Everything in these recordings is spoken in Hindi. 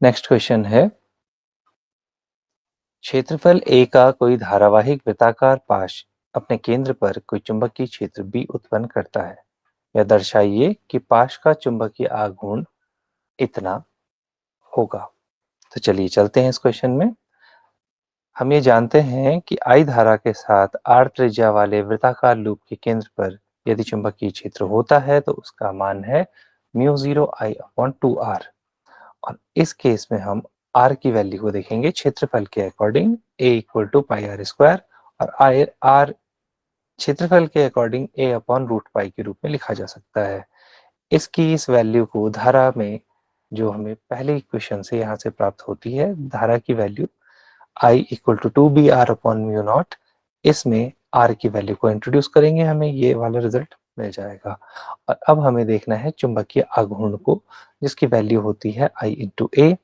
नेक्स्ट क्वेश्चन है, क्षेत्रफल A का कोई धारावाहिक वृत्ताकार पाश अपने केंद्र पर कोई चुंबकीय क्षेत्र B उत्पन्न करता है। यह दर्शाइए कि पाश का चुंबकीय आघूर्ण इतना होगा। तो चलिए चलते हैं इस क्वेश्चन में। हम ये जानते हैं कि I धारा के साथ R त्रिज्या वाले वृत्ताकार लूप के केंद्र पर यदि चुंबकीय क्षेत्र होता है तो उसका मान है μ0I/2R। और इस केस में हम R की वैल्यू को देखेंगे क्षेत्रफल के अकॉर्डिंग A = πr² और R क्षेत्रफल के अकॉर्डिंग A/√π के रूप में लिखा जा सकता है। इसकी इस वैल्यू को धारा में जो हमें पहले इक्वेशन से यहाँ से प्राप्त होती है, धारा की वैल्यू I = 2BR/μ0, इसमें R की वैल्यू को इंट्रोड्यूस करेंगे, हमें ये वाला रिजल्ट मिल जाएगा। और अब हमें देखना है चुंबकीय आघूर्ण को, जिसकी वैल्यू होती है I × A,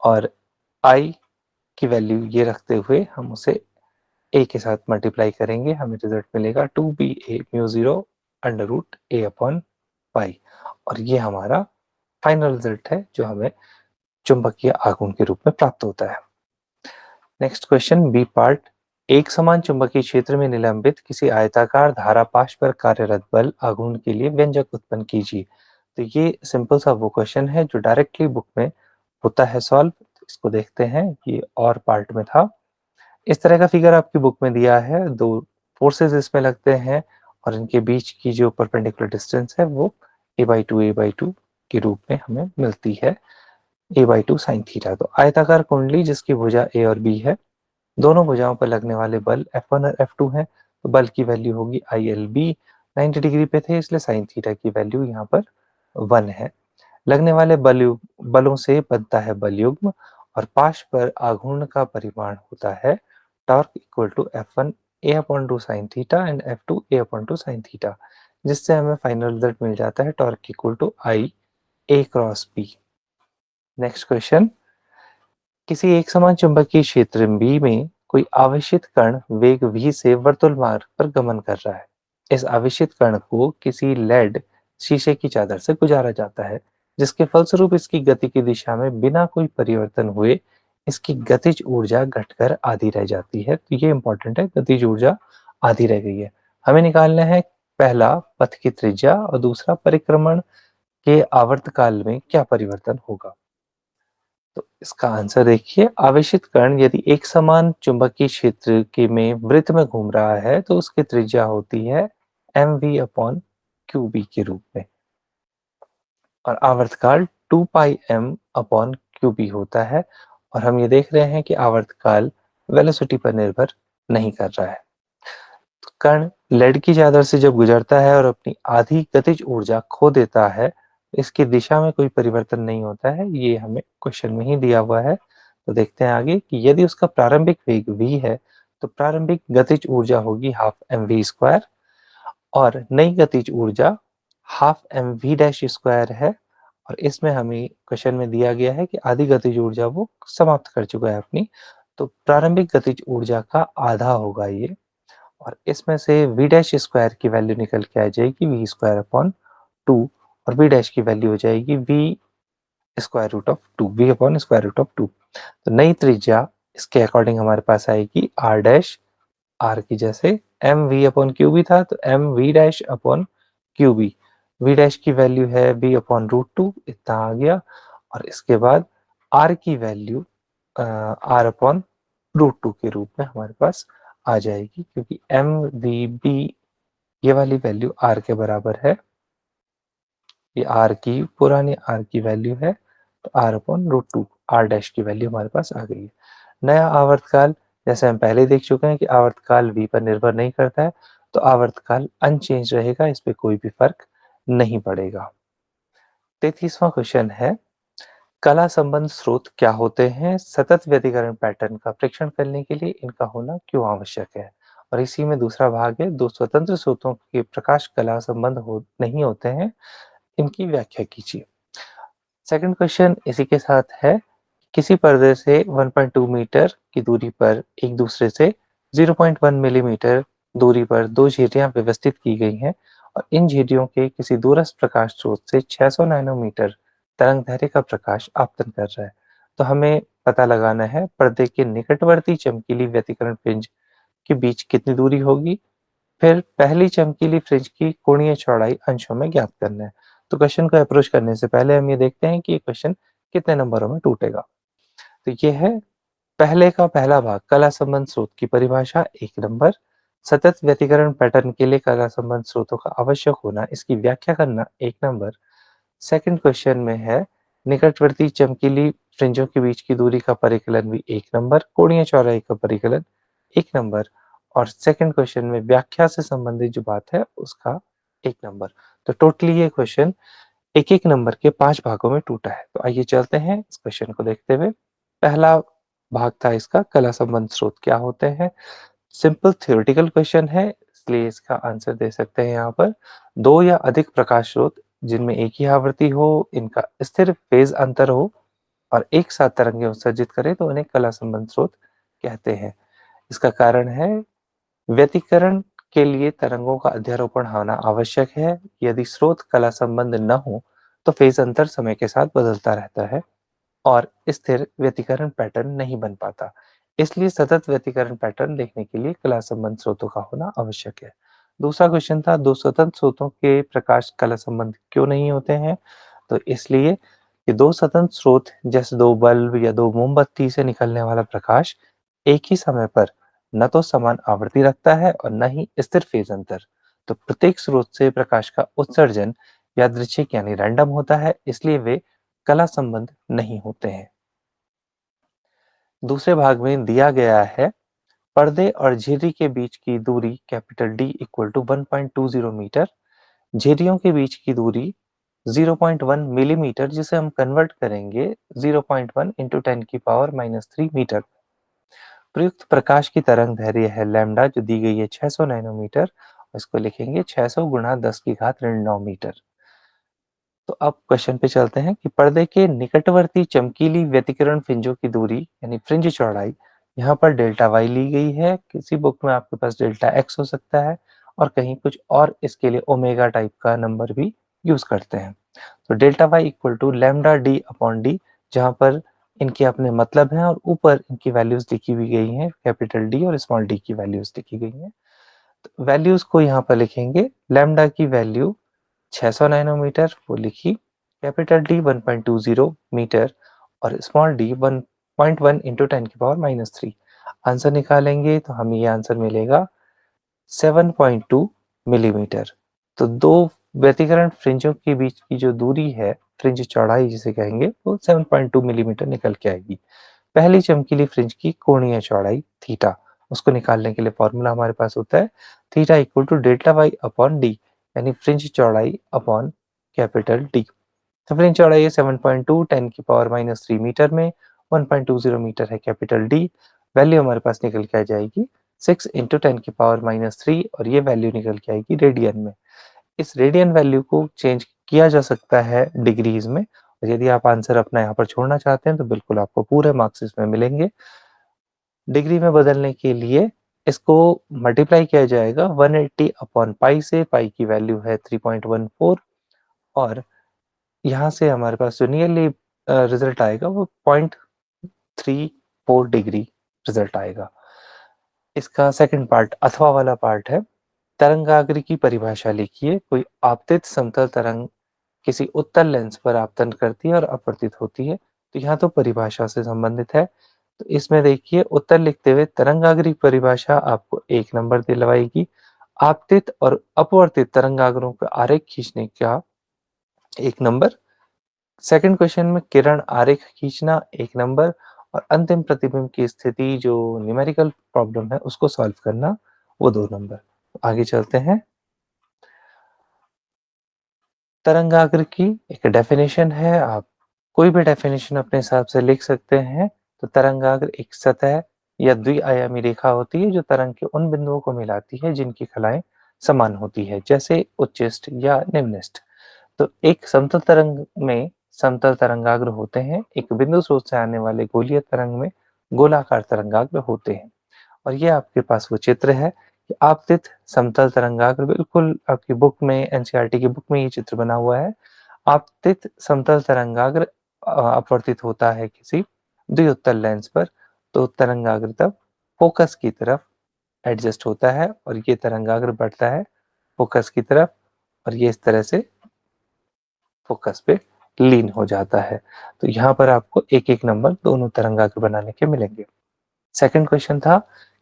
और I की वैल्यू ये रखते हुए हम उसे A के साथ मल्टीप्लाई करेंगे, हमें रिजल्ट मिलेगा 2BA μ0√A/π। और ये हमारा फाइनल रिजल्ट है जो हमें चुंबकीय आघूर्ण के रूप में प्राप्त होता है। नेक्स्ट क्वेश्चन बी पार्ट, एक समान चुंबकीय क्षेत्र में निलंबित किसी आयताकार धारापाश पर कार्यरत बल आघूर्ण के लिए व्यंजक उत्पन्न कीजिए। तो ये सिंपल सा वो क्वेश्चन है जो डायरेक्टली बुक में होता है सॉल्व। इसको देखते हैं, ये और पार्ट में था। इस तरह का फिगर आपकी बुक में दिया है, दो फोर्सेस इसमें लगते हैं और इनके बीच की जो परपेंडिकुलर डिस्टेंस है वो a/2 के रूप में हमें मिलती है, a/2 sin थीटा। तो आयताकार कुंडली जिसकी भुजा A और B है, दोनों भुजाओं पर लगने वाले बल F1 और F2 हैं, तो बल की वैल्यू होगी ILB। 90 डिग्री पे थे इसलिए sin थीटा की वैल्यू यहाँ पर 1 है। लगने वाले बलों से बनता है बल युग्म और पाश पर आघूर्ण का परिमाण होता है torque = F1 A/2 sin theta and F2 A/2 sin theta, जिससे हमें फाइनल रिजल्ट मिल जाता है torque = I A×B। Next question, किसी एक समान चुंबकीय क्षेत्र B में कोई आवेशित कण वेग v से वर्तुल मार्ग पर गमन कर रहा है। इस आवेशित कण को किसी लेड शीशे की चादर से गुजारा जाता है, जिसके फलस्वरूप इसकी गति की दिशा में बिना कोई परिवर्तन हुए इसकी गतिज ऊर्जा घटकर आधी रह जाती है। तो ये इंपॉर्टेंट है, गतिज ऊर्जा आधी रह गई है। हमें निकालना है पहला पथ की त्रिज्या और दूसरा परिक्रमण के आवर्तकाल में क्या परिवर्तन होगा। तो इसका आंसर देखिए, आवेशित कण यदि एक समान चुंबकीय क्षेत्र के में वृत्त में घूम रहा है तो उसकी त्रिज्या होती है mv/qb के रूप में और आवर्तकाल 2πm/qb होता है। और हम ये देख रहे हैं कि आवर्तकाल वेलोसिटी पर निर्भर नहीं कर रहा है। तो कण लेड की चादर से जब गुजरता है और अपनी आधी गतिज ऊर्जा खो देता है, इसकी दिशा में कोई परिवर्तन नहीं होता है, ये हमें क्वेश्चन में ही दिया हुआ है। तो देखते हैं आगे कि यदि उसका प्रारंभिक वेग v है तो प्रारंभिक गतिज ऊर्जा होगी ½ mv² और नई गतिज ऊर्जा ½ mv' है। और इसमें हमें क्वेश्चन में दिया गया है कि आधी गतिज ऊर्जा वो समाप्त कर चुका है अपनी, तो प्रारंभिक गतिज ऊर्जा का आधा होगा ये। और इसमें से v' की वैल्यू निकल के आ जाएगी v²/2 और v' की वैल्यू हो जाएगी v²√2 v/√2। तो नई त्रिज्या इसके अकॉर्डिंग हमारे पास आएगी r' r की जैसे mv/qb था तो mv'/qb, v' की वैल्यू है v/√2, इतना आ गया। और इसके बाद r की वैल्यू r/√2 के रूप में हमारे पास आ जाएगी, क्योंकि mvb ये वाली वैल्यू r के बराबर है, ये r की पुरानी r की वैल्यू है, तो r/√2 r' की वैल्यू हमारे पास आ गई है। नया आवर्तकाल, जैसे हम पहले देख चुके हैं कि आवर्तकाल v पर निर्भर नहीं करता है, तो आवर्तकाल अनचेंज रहेगा, इस पे कोई भी फर्क नहीं पड़ेगा। 33वां क्वेश्चन है, कला संबंध स्रोत क्या होते हैं? सतत व्यतिकरण पैटर्न का परीक्षण करने के लिए इनका होना क्यों आवश्यक है? और इसी में दूसरा भाग है, दो स्वतंत्र स्रोतों के प्रकाश कला संबंध नहीं होते हैं, इनकी व्याख्या कीजिए। सेकंड क्वेश्चन इसी के साथ है, किसी पर्दे से 1.2 मीटर की दूरी पर एक दूसरे से 0.1 मिलीमीटर दूरी पर दो झिर्रियां व्यवस्थित की गई हैं और इन झिर्रियों के किसी दूरस्थ प्रकाश स्रोत से 600 नैनोमीटर तरंग दैर्घ्य का प्रकाश आपतन कर रहा है। तो हमें पता लगाना है पर्दे के निकटवर्ती चमकीली व्यतिकरण फ्रिंज के बीच कितनी दूरी होगी, फिर पहली चमकीली फ्रिंज की कोणीय चौड़ाई अंशों में ज्ञात करना है। तो क्वेश्चन को अप्रोच करने से पहले हम ये देखते हैं कि ये क्वेश्चन कितने नंबरों में टूटेगा। तो ये है पहले का पहला भाग, कला संबंध स्रोत की परिभाषा 1 नंबर, सतत व्यतिकरण पैटर्न के लिए कला संबंध स्रोतों का आवश्यक होना, इसकी व्याख्या करना 1 नंबर। सेकंड क्वेश्चन में है निकटवर्ती चमकीली फ्रिंजों के बीच की दूरी का परिकलन भी 1 नंबर, कोणीय चौड़ाई का परिकलन 1 नंबर और सेकंड क्वेश्चन में व्याख्या से संबंधित जो बात है उसका 1 नंबर। तो टोटली ये क्वेश्चन एक-एक नंबर के 5 भागों में टूटा है। तो आइए चलते हैं इस क्वेश्चन को देखते हुए। पहला भाग था इसका कला संबंध स्रोत क्या होते हैं? सिंपल थ्योरेटिकल क्वेश्चन है, इसलिए इसका आंसर दे सकते हैं यहाँ पर। 2 या अधिक प्रकाश स्रोत जिनमें एक ही आवृत्ति हो, इनका स्थिर फेज अंतर हो और एक साथ तरंगें उत्सर्जित करें तो उन्हें कला संबंध स्रोत कहते हैं। इसका कारण है व्यतिकरण के लिए तरंगों का अध्यारोपण होना आवश्यक है। यदि स्रोत कला संबंध न हो तो फेज अंतर समय के साथ बदलता रहता है और स्थिर व्यतिकरण पैटर्न नहीं बन पाता। इसलिए सतत व्यतिकरण पैटर्न देखने के लिए कला संबंध स्रोतों का होना आवश्यक है। दूसरा क्वेश्चन था 2 स्वतंत्र स्रोतों के प्रकाश कला संबंध क्यों नहीं होते हैं? तो इसलिए कि 2 स्वतंत्र स्रोत जैसे 2 बल्ब या 2 मोमबत्ती से निकलने वाला प्रकाश एक ही समय पर न तो समान आवृत्ति रखता है और न ही स्थिर फेज अंतर। तो प्रत्येक स्रोत से प्रकाश का उत्सर्जन यादृच्छिक यानी रैंडम होता है, इसलिए वे कला संबंध नहीं होते हैं। दूसरे भाग में दिया गया है पर्दे और झिर्री के बीच की दूरी capital D equal to 1.20 metre, झिर्रियों के बीच की दूरी 0.1 मिलीमीटर जिसे हम कन्वर्ट करेंगे 0.1 इंटू 10 की पावर -3 मीटर। प्रयुक्त प्रकाश की तरंग दैर्ध्य है लैम्डा जो दी गई है 600 नैनोमीटर, इसको लिखेंगे 600 गुणा 10 की घात ऋण 9 मीटर। तो अब क्वेश्चन पे चलते हैं कि पर्दे के निकटवर्ती चमकीली व्यतिकरण फ्रिंजों की दूरी यानी फ्रिंज चौड़ाई यहाँ पर डेल्टा वाई ली गई है। किसी बुक में आपके पास डेल्टा एक्स हो सकता है और कहीं कुछ और इसके लिए ओमेगा टाइप का नंबर भी यूज करते हैं। तो delta Y equal to lambda D upon D, जहाँ पर इनके अपने मतलब हैं और ऊपर इनकी वैल्यूज लिखी हुई गई हैं, कैपिटल डी और स्मॉल डी की वैल्यूज लिखी गई हैं। तो वैल्यूज को यहाँ पर लिखेंगे, लैम्डा की वैल्यू 600 नैनोमीटर वो लिखी, कैपिटल डी 1.20 मीटर और स्मॉल डी 1.1 इंटू 10 की पावर -3। आंसर निकालेंगे तो हमें ये आंसर मिलेगा 7.2 मिलीमीटर। तो दो व्यतिकरण फ्रिंजों के बीच की जो दूरी है, फ्रिंज चौड़ाई जिसे कहेंगे, वो 7.2 मिलीमीटर निकल के आएगी। पहली चमकीली फ्रिंज की कोणीय चौड़ाई थीटा, उसको निकालने के लिए फॉर्मूला हमारे पास होता है theta equal to delta Y upon D, यानी फ्रिंज चौड़ाई अपॉन कैपिटल डी। तो फ्रिंज चौड़ाई है 7.2, 10 की पावर -3 मीटर में 1.20 मीटर है कैपिटल डी। वैल्यू हमारे पास निकल के आ जाएगी 6 इंटू 10 की पावर -3 और ये वैल्यू निकल के आएगी रेडियन में। इस रेडियन वैल्यू को चेंज किया जा सकता है डिग्रीज में और यदि आप आंसर अपना यहाँ पर छोड़ना चाहते हैं तो बिल्कुल आपको पूरे मार्क्स इसमें मिलेंगे। डिग्री में बदलने के लिए इसको मल्टीप्लाई किया जाएगा 180 अपॉन पाई से, पाई की वैल्यू है 3.14 और यहाँ से हमारे पास जो नियरली रिजल्ट आएगा वो 0.34 डिग्री रिजल्ट आएगा। इसका सेकंड पार्ट अथवा वाला पार्ट है, तरंगाग्र की परिभाषा लिखिए। कोई आपतित समतल तरंग किसी उत्तल लेंस पर आपतन करती है और अपवर्तित होती है। तो यहाँ तो परिभाषा से संबंधित है, तो इसमें देखिए उत्तर लिखते हुए तरंगाग्र की परिभाषा आपको 1 नंबर दिलवाएगी। आपतित और अपवर्तित तरंगाग्रों का आरेख खींचने का 1 नंबर। सेकंड क्वेश्चन में किरण आरेख खींचना 1 नंबर और अंतिम प्रतिबिंब की स्थिति जो न्यूमेरिकल प्रॉब्लम है उसको सॉल्व करना वो 2 नंबर। आगे चलते हैं। तरंगाग्र की एक डेफिनेशन है, आप कोई भी डेफिनेशन अपने हिसाब से लिख सकते हैं। तो तरंगाग्र एक सतह या द्विआयामी रेखा होती है जो तरंग के उन बिंदुओं को मिलाती है जिनकी कलाएं समान होती है, जैसे उच्चिष्ट या निम्निष्ट। तो एक समतल तरंग में समतल तरंगाग्र होते हैं, एक बिंदु स्रोत से आने वाले गोलीय तरंग में गोलाकार तरंगाग्र होते हैं। और ये आपके पास वो चित्र है कि आपतित समतल तरंगाग्र, बिल्कुल आपकी बुक में, एनसीईआरटी की बुक में ये चित्र बना हुआ है। आपतित समतल तरंगाग्र अपवर्तित होता है किसी द्विउत्तल लेंस पर, तो तरंगाग्र तब फोकस की तरफ एडजस्ट होता है और ये तरंगाग्र बढ़ता है फोकस की तरफ और ये इस तरह से फोकस पे लीन हो जाता है। तो यहाँ पर आपको एक एक नंबर दोनों तरंगाग्र बनाने के मिलेंगे। सेकंड क्वेश्चन था,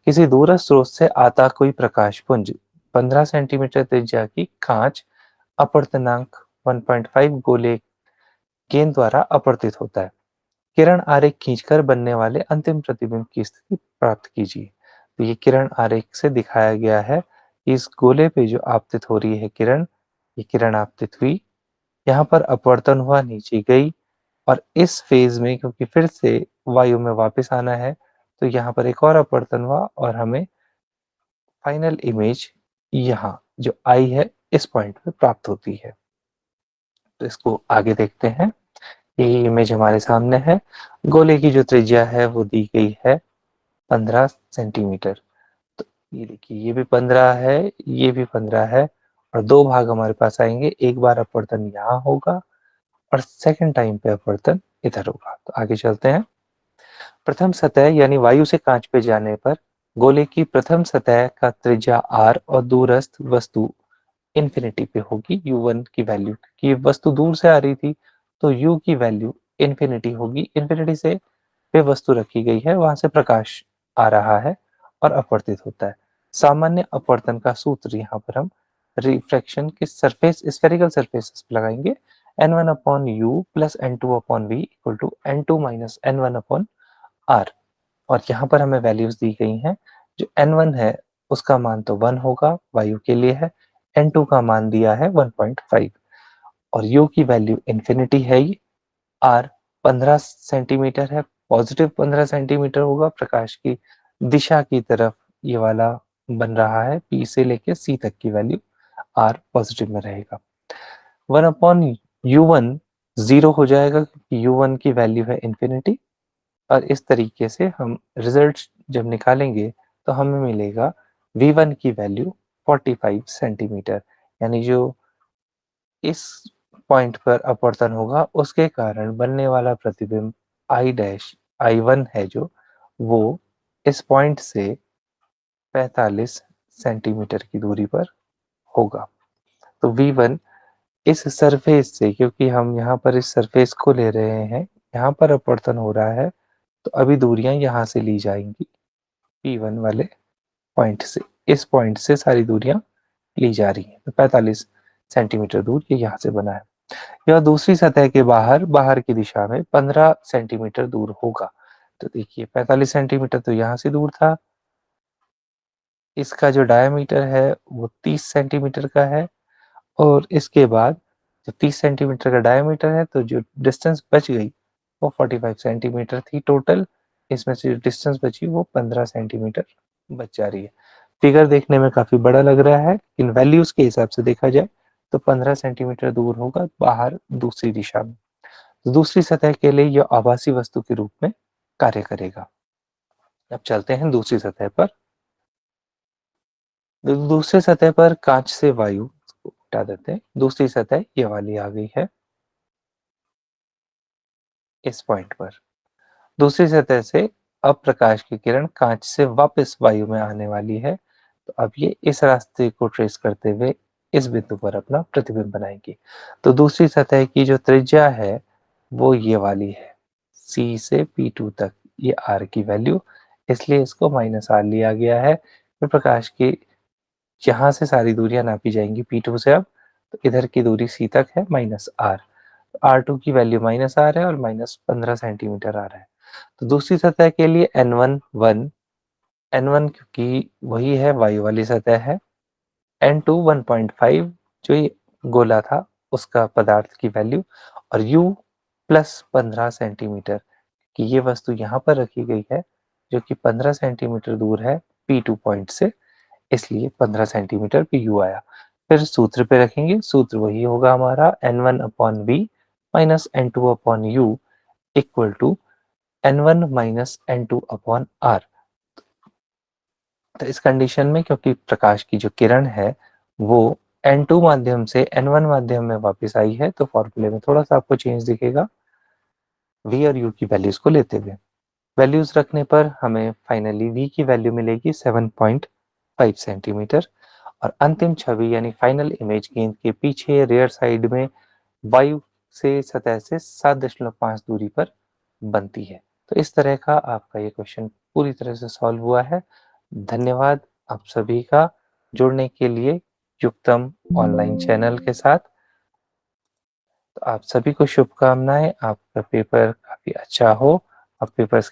किसी दूरस्थ स्रोत से आता कोई प्रकाश पुंज 15 सेंटीमीटर त्रिज्या की कांच अपवर्तनांक 1.5 गोले गेंद द्वारा अपवर्तित होता है। किरण आरेख खींचकर बनने वाले अंतिम प्रतिबिंब की स्थिति प्राप्त कीजिए। तो ये किरण आरेख से दिखाया गया है कि इस गोले पे जो आपतित हो रही है किरण, ये किरण आपतित हुई, यहाँ पर अपवर्तन हुआ, नीचे गई और इस फेज में क्योंकि फिर से वायु में वापस आना है तो यहाँ पर एक और अपवर्तन हुआ और हमें फाइनल इमेज यहाँ जो आई है इस पॉइंट पे प्राप्त होती है। तो इसको आगे देखते हैं। ये इमेज हमारे सामने है। गोले की जो त्रिज्या है वो दी गई है 15 सेंटीमीटर। तो ये देखिए ये भी 15 है, ये भी 15 है और दो भाग हमारे पास आएंगे। एक बार अपवर्तन यहाँ होगा और सेकंड टाइम पे अपवर्तन इधर होगा। तो आगे चलते हैं। प्रथम सतह यानी वायु से कांच पे जाने पर गोले की प्रथम सतह का त्रिज्या r और दूरस्थ वस्तु इन्फिनिटी पे होगी u1 की वैल्यू, क्योंकि वस्तु दूर से आ रही थी तो u की वैल्यू इन्फिनिटी होगी। इन्फिनिटी से पे वस्तु रखी गई है, वहां से प्रकाश आ रहा है और अपवर्तित होता है। सामान्य अपवर्तन का सूत्र यहाँ पर हम रिफ्रैक्शन के सरफेस स्फेरिकल सरफेस पे लगाएंगे। n1 upon u plus n2 upon v equal to n2 minus n1 upon r। और यहाँ पर हमें वैल्यूज दी गई हैं। जो n1 है उसका मान तो 1 होगा, वायु के लिए है। n2 का मान दिया है 1.5 और u की वैल्यू इन्फिनिटी है ही। r 15 सेंटीमीटर है, पॉजिटिव 15 सेंटीमीटर होगा। प्रकाश की दिशा की तरफ ये वाला बन रहा है, p से लेके c तक की वैल्यू r पॉजिटिव में रहेगा। 1 अपॉन u1 0 हो जाएगा क्योंकि u1 की वैल्यू है इन्फिनिटी। और इस तरीके से हम रिजल्ट जब निकालेंगे तो हमें मिलेगा v1 की वैल्यू 45 सेंटीमीटर, यानी जो इस पॉइंट पर अपवर्तन होगा उसके कारण बनने वाला प्रतिबिंब आई डैश I1 है जो वो इस पॉइंट से 45 सेंटीमीटर की दूरी पर होगा। तो v1 इस सरफेस से, क्योंकि हम यहाँ पर इस सरफेस को ले रहे हैं, यहाँ पर अपवर्तन हो रहा है तो अभी दूरियां यहाँ से ली जाएंगी P1 वाले पॉइंट से। इस पॉइंट से सारी दूरियां ली जा रही हैं। तो 45 सेंटीमीटर दूर ये यहाँ से बना है। यह दूसरी सतह के बाहर बाहर की दिशा में 15 सेंटीमीटर दूर होगा। तो देखिए 45 सेंटीमीटर तो यहाँ से दूर था। इसका जो डायमीटर है वो 30 सेंटीमीटर का है और इसके बाद जो 30 सेंटीमीटर का डायमीटर है तो जो डिस्टेंस बच गई वो 45 सेंटीमीटर थी टोटल। इसमें से जो डिस्टेंस बची वो 15 सेंटीमीटर बच जा रही है। फिगर देखने में काफी बड़ा लग रहा है, इन वैल्यूज के हिसाब से देखा जाए तो 15 सेंटीमीटर दूर होगा बाहर दूसरी दिशा में। तो दूसरी सतह के लिए यह आभासी वस्तु के रूप में कार्य करेगा। अब चलते हैं दूसरी सतह पर। दूसरी सतह पर कांच से वायु को हटा देते हैं। दूसरी सतह ये वाली आ गई है इस पॉइंट पर। दूसरी सतह से अब प्रकाश की किरण कांच से वापस वायु में आने वाली है। तो अब ये इस रास्ते को ट्रेस करते हुए इस बिंदु पर अपना प्रतिबिंब बनाएगी। तो दूसरी सतह की जो त्रिज्या है वो ये वाली है, C से P2 तक, ये R की वैल्यू, इसलिए इसको माइनस R लिया गया है। फिर प्रकाश की यहाँ से सारी दूरियां नापी जाएंगी P2 से। अब तो इधर की दूरी C तक है माइनस R। R2 की वैल्यू माइनस R है और माइनस 15 सेंटीमीटर आ रहा है। तो दूसरी सतह के लिए N1 1, N1 क्योंकि वही है वायु वाली सतह है, N2 1.5 जो ये गोला था उसका पदार्थ की वैल्यू और U प्लस 15 सेंटीमीटर कि ये वस्तु यहाँ पर रखी गई है जो कि 15 सेंटीमीटर दूर है P2 पॉइंट से, इसलिए 15 सेंटीमीटर पे U आया। फिर सूत्र पे रखेंगे, सूत्र वही होगा हमारा N1 upon V minus N2 upon U equal to N1 minus N2 upon R। तो इस कंडीशन में क्योंकि प्रकाश की जो किरण है वो N2 माध्यम से N1 माध्यम में वापस आई है तो फॉर्मूले में थोड़ा सा आपको चेंज दिखेगा V और U की वैल्यूज को लेते हुए। वैल्यूज रखने पर हमें फाइनली v की वैल्यू मिलेगी 7.5 सेंटीमीटर और अंतिम छवि यानी फाइनल इमेज गेंद के पीछे रियर साइड में वायु से सतह से 7.5 दूरी पर बनती है। तो इस तरह का आपका ये क्वेश्चन पूरी तरह से सॉल्व हुआ है। धन्यवाद आप सभी का जुड़ने के लिए युक्तम ऑनलाइन चैनल के साथ। तो आप सभी को शुभकामनाएं, आपका पेपर काफी अच्छा हो। आप पेपर्स